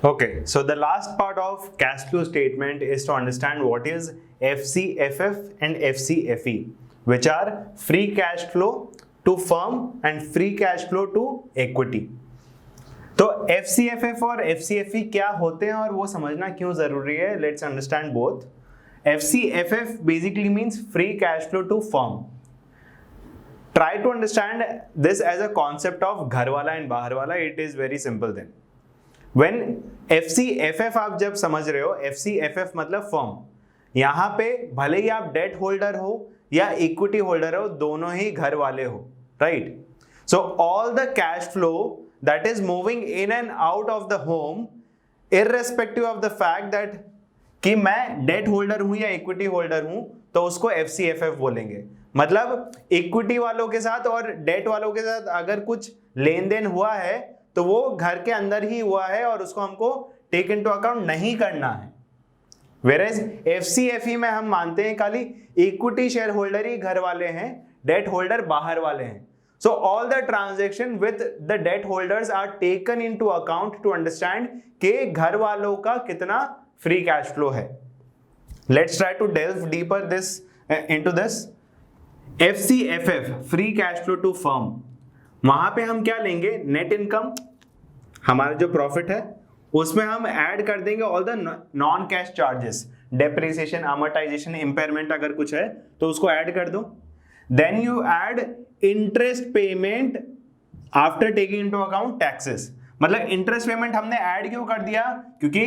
Okay, so the last part of cash flow statement is to understand what is FCFF and FCFE, which are free cash flow to firm and free cash flow to equity. तो FCFF और FCFE क्या होते हैं और वो समझना क्यों जरूरी है? Let's understand both. FCFF basically means free cash flow to firm. Try to understand this as a concept of घर वाला and बाहर वाला. It is very simple then. When FCFF आप जब समझ रहे हो, FCFF मतलब फर्म, यहां पे भले ही आप डेट होल्डर हो या इक्विटी होल्डर हो, दोनों ही घर वाले हो, right? So all the cash flow that is moving in and out of the home irrespective of the fact that कि मैं डेट होल्डर हूं या इक्विटी होल्डर हूं, तो उसको FCFF बोलेंगे. मतलब इक्विटी वालों के साथ और डेट वालों के साथ अगर कुछ लेन देन हुआ है तो वो घर के अंदर ही हुआ है और उसको हमको टेक इनटू अकाउंट नहीं करना है. वेयरएज FCFE में हम मानते हैं खाली इक्विटी शेयर होल्डर ही घर वाले हैं, डेट होल्डर बाहर वाले हैं. So all the transaction with the debt holders are taken into account to understand कि घर वालों का कितना फ्री कैश फ्लो है. Let's try to delve deeper this into this. FCFF free cash flow to firm, वहां पे हम क्या लेंगे? नेट इनकम, हमारा जो प्रॉफिट है उसमें हम ऐड कर देंगे all the non cash charges, depreciation, amortisation, impairment अगर कुछ है तो उसको ऐड कर दो. Then you add interest payment after taking into account taxes. मतलब इंटरेस्ट पेमेंट हमने ऐड क्यों कर दिया? क्योंकि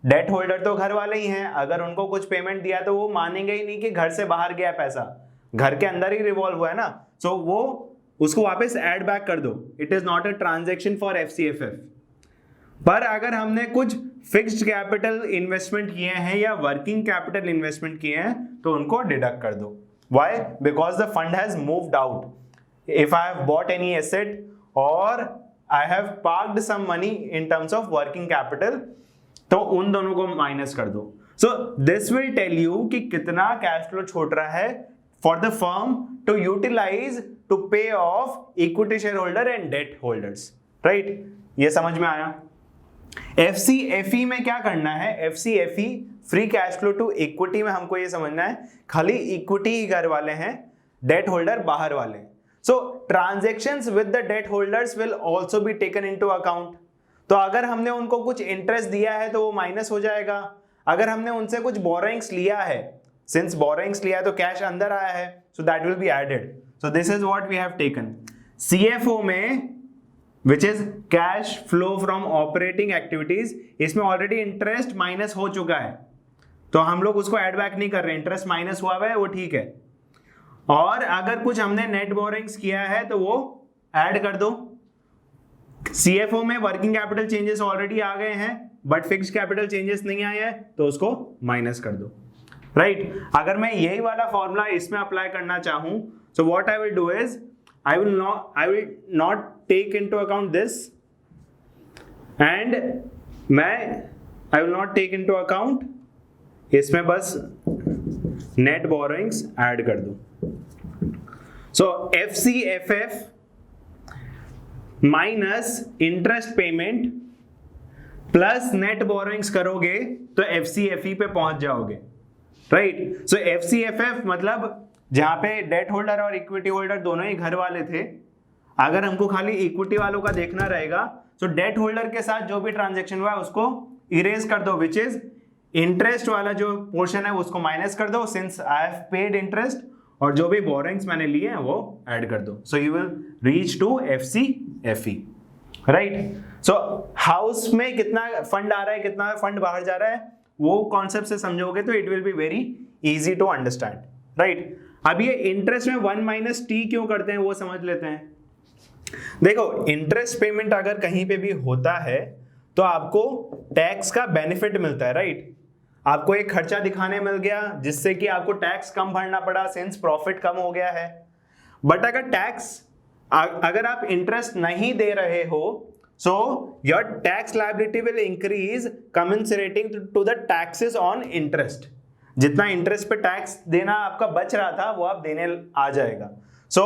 डेट होल्डर तो घर वाले ही हैं, अगर उनको कुछ पेमेंट दिया तो वो मानेंगे ही नहीं कि घर से बाहर गया पैसा, घर के अंदर ही रिवॉल्व हुआ है ना. सो वो उसको वापस ऐड बैक कर दो. It is not a transaction for FCFF. पर अगर हमने कुछ फिक्स्ड कैपिटल इन्वेस्टमेंट किए हैं या वर्किंग कैपिटल इन्वेस्टमेंट किए हैं तो उनको डिडक्ट कर दो. Why? Because the fund has moved out. If I have bought any asset और I have parked some money in terms of working capital, तो उन दोनों को माइनस कर दो. So this will tell you कि कितना कैश फ्लो छूट रहा है for the firm to utilize to pay off equity shareholder and debt holders, right? ये समझ में आया? FCFE में क्या करना है? FCFE free cash flow to equity में हमको ये समझना है खाली इक्विटी ही घर वाले हैं, डेट होल्डर बाहर वाले. So transactions with the debt holders will also be taken into account. तो अगर हमने उनको कुछ इंटरेस्ट दिया है तो वो माइनस हो जाएगा. अगर हमने उनसे कुछ बोरोइंग्स लिया है, सिंस बोरोइंग्स लिया है तो कैश अंदर आया है, so that will be added. So this is what we have taken. CFO में which is cash flow from operating activities, इसमें ऑलरेडी इंटरेस्ट माइनस हो चुका है तो हम लोग उसको एड बैक नहीं कर रहे. इंटरेस्ट माइनस हुआ है वो ठीक है. और अगर कुछ हमने नेट बोरोइंग्स किया है तो वो ऐड कर दो. CFO में वर्किंग कैपिटल चेंजेस ऑलरेडी आ गए हैं बट फिक्स्ड कैपिटल चेंजेस नहीं आए हैं तो उसको माइनस कर दो, राइट? अगर मैं यही वाला फॉर्मूला इसमें अप्लाई करना चाहूं, so what I will do is I will not take into account this and I will not take into account, इसमें बस नेट बोरोइंग्स ऐड कर दो. So FCFF minus interest payment plus net borrowings करोगे तो FCFE पे पहुंच जाओगे, right? So FCFF मतलब जहां पे डेट होल्डर और इक्विटी होल्डर दोनों ही घर वाले थे, अगर हमको खाली इक्विटी वालों का देखना रहेगा तो डेट होल्डर के साथ जो भी ट्रांजैक्शन हुआ है उसको इरेज कर दो, विच इज इंटरेस्ट वाला जो पोर्शन है उसको माइनस कर दो since I have paid interest, और जो भी बोरोइंग्स मैंने लिए हैं वो ऐड कर दो. So you will reach to FCFE, right? So house में कितना फंड आ रहा है, कितना फंड बाहर जा रहा है, वो कॉन्सेप्ट से समझोगे तो it will be very easy to understand, right? अब ये इंटरेस्ट में 1 - T क्यों करते हैं वो समझ लेते हैं. देखो, इंटरेस्ट पेमेंट अगर कहीं पे भी होता है तो आपको टैक्स का बेनिफिट मिलता है, राइट? आपको एक खर्चा दिखाने मिल गया जिससे कि आपको टैक्स कम भरना पड़ा सिंस प्रॉफिट कम हो गया है. बट अगर आप इंटरेस्ट नहीं दे रहे हो, so your tax liability will increase commensurating to the taxes on interest. जितना इंटरेस्ट पे टैक्स देना आपका बच रहा था वो आप देने आ जाएगा. सो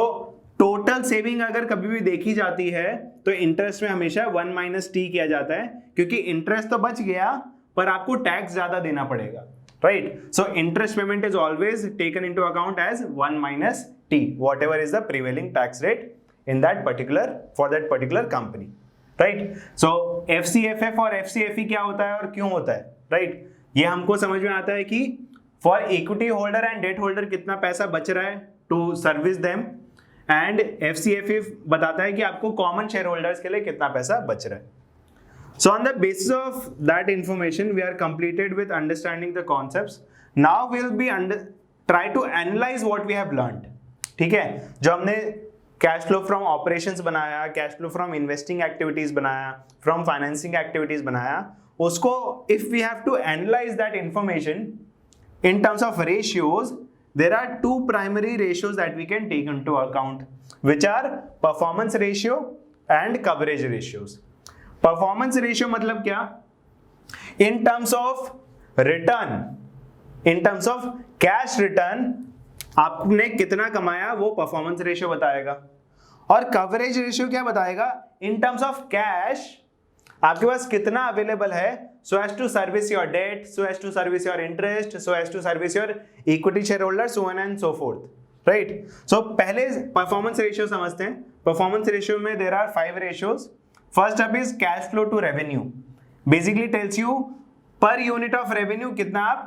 टोटल सेविंग अगर कभी भी देखी जाती है तो इंटरेस्ट में हमेशा 1 माइनस टी किया जाता है, क्योंकि इंटरेस्ट तो बच गया पर आपको टैक्स ज्यादा देना पड़ेगा, right? So interest payment is always taken into account as 1 minus T, whatever is the prevailing tax rate in that particular for that particular company, right? So FCFF और FCFE क्या होता है और क्यों होता है, राइट? ये हमको समझ में आता है कि for equity holder and debt holder कितना पैसा बच रहा है to service them, and FCFE बताता है कि आपको कॉमन शेयर होल्डर्स के लिए कितना पैसा बच रहा है. So on the basis of that information, we are completed with understanding the concepts. Now we'll be try to analyze what we have learned. ठीक है, जो हमने कैश फ्लो फ्रॉम ऑपरेशंस बनाया, cash flow from investing activities बनाया, from financing activities बनाया, उसको if we have to analyse that information in terms of ratios, there are two primary ratios that we can take into account, which are performance ratio and coverage ratios. Performance ratio मतलब क्या? In terms of return, in terms of cash return, आपने कितना कमाया वो performance ratio बताएगा, और coverage ratio क्या बताएगा? In terms of cash, आपके पास कितना अवेलेबल है so as to service your debt, so as to service your interest, so as to service your equity shareholders, so on and so forth, right? So पहले performance ratio समझते हैं. Performance ratio में there are 5 ratios. First up is cash flow to revenue. Basically tells you per unit of revenue कितना आप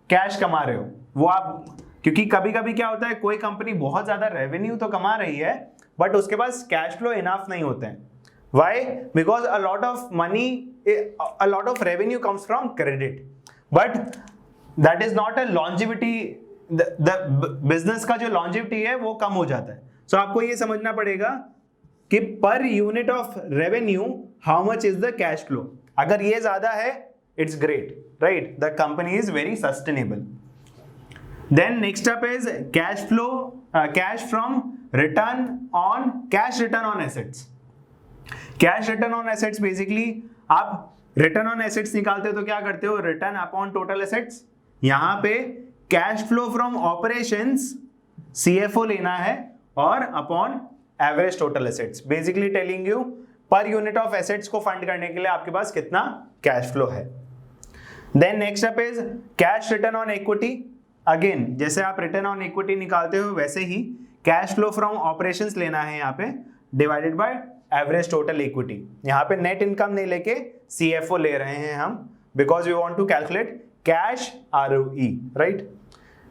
cash कमा रहे हो. वो आप, क्योंकि कभी कभी क्या होता है, कोई कंपनी बहुत ज्यादा रेवेन्यू तो कमा रही है बट उसके पास कैश फ्लो इनफ नहीं होते हैं. Why? Because a lot of money, a lot of revenue comes from credit, but that is not a longevity. The business का जो longevity है वो कम हो जाता है. So आपको ये समझना पड़ेगा कि per unit of revenue how much is the cash flow. अगर ये ज्यादा है, it's great, right? The company is very sustainable. Then next up is cash flow, cash from return on assets. Cash return on assets, basically आप return on assets निकालते हो तो क्या करते हो? Return upon total assets. यहां पे cash flow from operations CFO लेना है और upon average total assets, basically telling you per unit of assets को फंड करने के लिए आपके पास कितना कैश फ्लो है. Then next up is cash return on equity. Again जैसे आप रिटर्न ऑन इक्विटी निकालते हो वैसे ही कैश फ्लो फ्रॉम ऑपरेशंस लेना है यहाँ पे, divided by average total equity. यहाँ पे नेट इनकम नहीं लेके CFO ले रहे हैं हम, because we want to calculate cash ROE, right?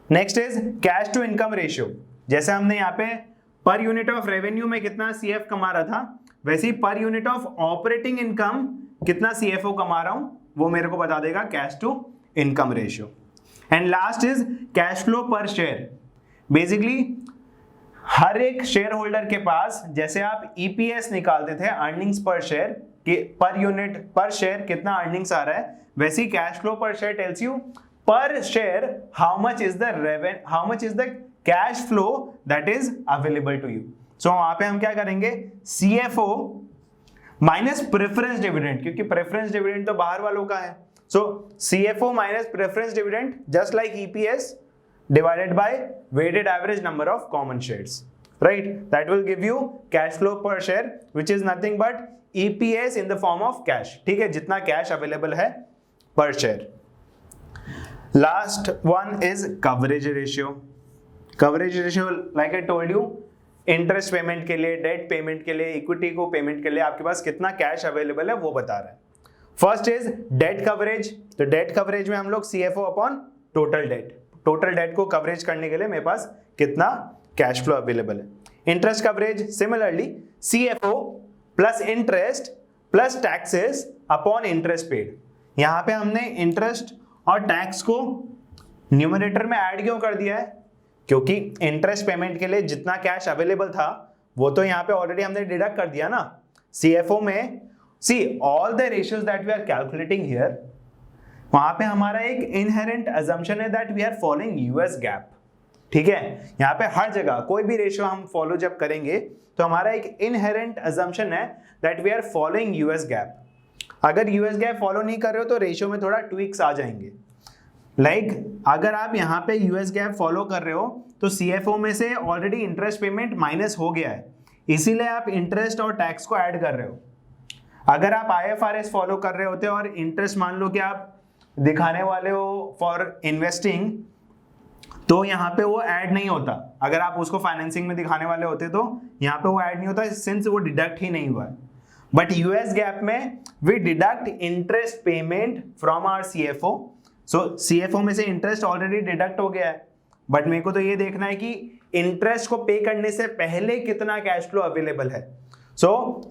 Next is cash to income ratio. जैसे हमने यहाँ पे पर यूनिट ऑफ रेवेन्यू में कितना CF कमा रहा था, वैसे ही पर यूनिट ऑफ ऑपरेटिंग इनकम कितना CFO कमा रहा हूं वो मेरे को बता देगा cash to income ratio. And last is cash flow per share. Basically हर एक शेयर होल्डर के पास, जैसे आप EPS निकालते थे अर्निंग्स पर शेयर कि पर यूनिट पर शेयर कितना अर्निंग्स आ रहा है, वैसे ही cash flow per share tells you per share how much is the cash flow that is available to you. So वहां पे हम क्या करेंगे? CFO माइनस प्रेफरेंस डिविडेंड, क्योंकि प्रेफरेंस डिविडेंड तो बाहर वालों का है. So CFO minus preference dividend just like EPS divided by weighted average number of common shares, right? That will give you cash flow per share, which is nothing but EPS in the form of cash. ठीक है, जितना cash available है per share. Last one is coverage ratio. Coverage ratio, like I told you, interest payment के लिए, date payment के लिए, equity को payment के लिए आपके पास कितना कैश अवेलेबल है वो बता रहा है. First is debt coverage. तो डेट कवरेज में हम लोग CFO upon total debt, total debt को कवरेज करने के लिए मेरे पास कितना कैश फ्लो अवेलेबल है. Interest coverage similarly CFO plus interest plus taxes upon interest paid. यहां पे हमने इंटरेस्ट और टैक्स को न्यूमरेटर में ऐड क्यों कर दिया है? क्योंकि इंटरेस्ट पेमेंट के लिए जितना कैश अवेलेबल था वो तो यहाँ पे ऑलरेडी हमने डिडक्ट कर दिया ना. CFO में see all the ratios that we are calculating here, वहां पे हमारा एक इनहेरेंट अजम्पशन है that we are following US GAAP. ठीक है, यहाँ पे हर जगह कोई भी रेशियो हम फॉलो जब करेंगे तो हमारा एक इनहेरेंट अजम्पशन है that we are following US GAAP. अगर US GAAP फॉलो नहीं कर रहे हो तो रेशियो में थोड़ा ट्विक्स आ जाएंगे. अगर आप यहाँ पे US GAAP फॉलो कर रहे हो तो CFO में से ऑलरेडी इंटरेस्ट पेमेंट माइनस हो गया है, इसीलिए आप इंटरेस्ट और टैक्स को ऐड कर रहे हो। अगर आप IFRS फॉलो कर रहे होते और इंटरेस्ट मान लो कि आप दिखाने वाले हो फॉर इन्वेस्टिंग, तो यहाँ पे वो ऐड नहीं होता। अगर आप उसको फाइनेंसिंग में दिखाने वाले होते तो यहाँ पे वो ऐड नहीं होता, सिंस वो डिडक्ट ही नहीं हुआ है। बट यूएस गैप में we deduct interest payment from our CFO। So CFO में से इंटरेस्ट ऑलरेडी डिडक्ट हो गया है, बट मेरे को तो ये देखना है कि इंटरेस्ट को पे करने से पहले कितना कैश फ्लो अवेलेबल है। सो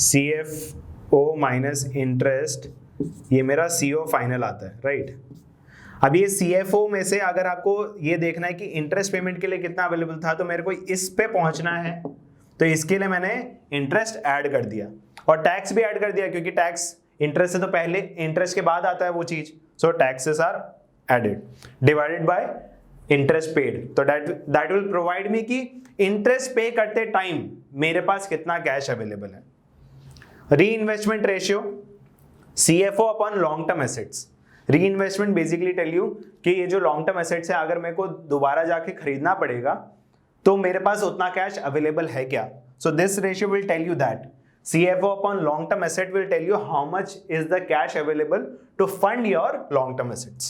CFO माइनस इंटरेस्ट, ये मेरा CO फाइनल आता है, राइट। अब ये CFO में से अगर आपको ये देखना है कि इंटरेस्ट पेमेंट के लिए कितना अवेलेबल था, तो मेरे को इस पे पहुंचना है, तो इसके लिए मैंने इंटरेस्ट ऐड कर दिया और टैक्स भी ऐड कर दिया, क्योंकि टैक्स इंटरेस्ट से तो पहले, इंटरेस्ट के बाद आता है वो चीज। So taxes are added divided by interest paid. तो दैट विल प्रोवाइड मी कि इंटरेस्ट पे करते टाइम मेरे पास कितना कैश अवेलेबल है। री investment ratio CFO upon long term assets. री इन्वेस्टमेंट बेसिकली टेल यू कि ये जो लॉन्ग टर्म एसेट्स है, अगर मेरे को दोबारा जाके खरीदना पड़ेगा तो मेरे पास उतना कैश अवेलेबल है क्या। So this ratio will tell you that CFO upon long term asset will tell you how much is the cash available to fund your long term assets.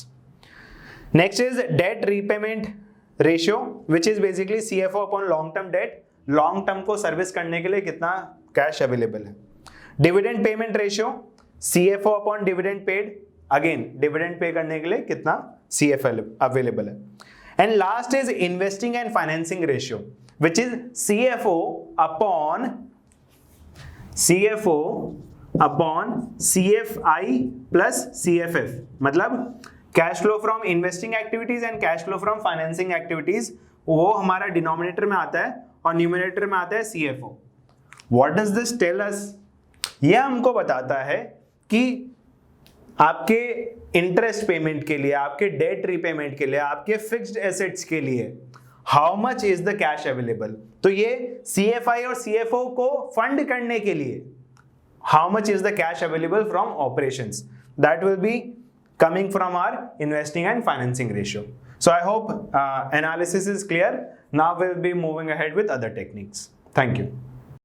Next is debt repayment ratio, which is basically CFO upon long term debt, long term को service करने के लिए कितना cash available है। Dividend payment ratio CFO upon dividend paid, again dividend pay करने के लिए कितना CFO अवेलेबल है। And last is investing and financing ratio, which is CFO upon CFI plus CFF, मतलब cash flow from investing activities and cash flow from financing activities, वो हमारा denominator में आता है और न्यूमरेटर में आता है CFO। What does this tell us? यह हमको बताता है कि आपके इंटरेस्ट पेमेंट के लिए, आपके डेट रीपेमेंट के लिए, आपके फिक्स्ड एसेट्स के लिए how much is the cash available. तो ये CFI और CFO को फंड करने के लिए how much is the cash available from operations, that will B coming from our investing and financing ratio. So I hope analysis is clear. Now we'll be moving ahead with other techniques. Thank you.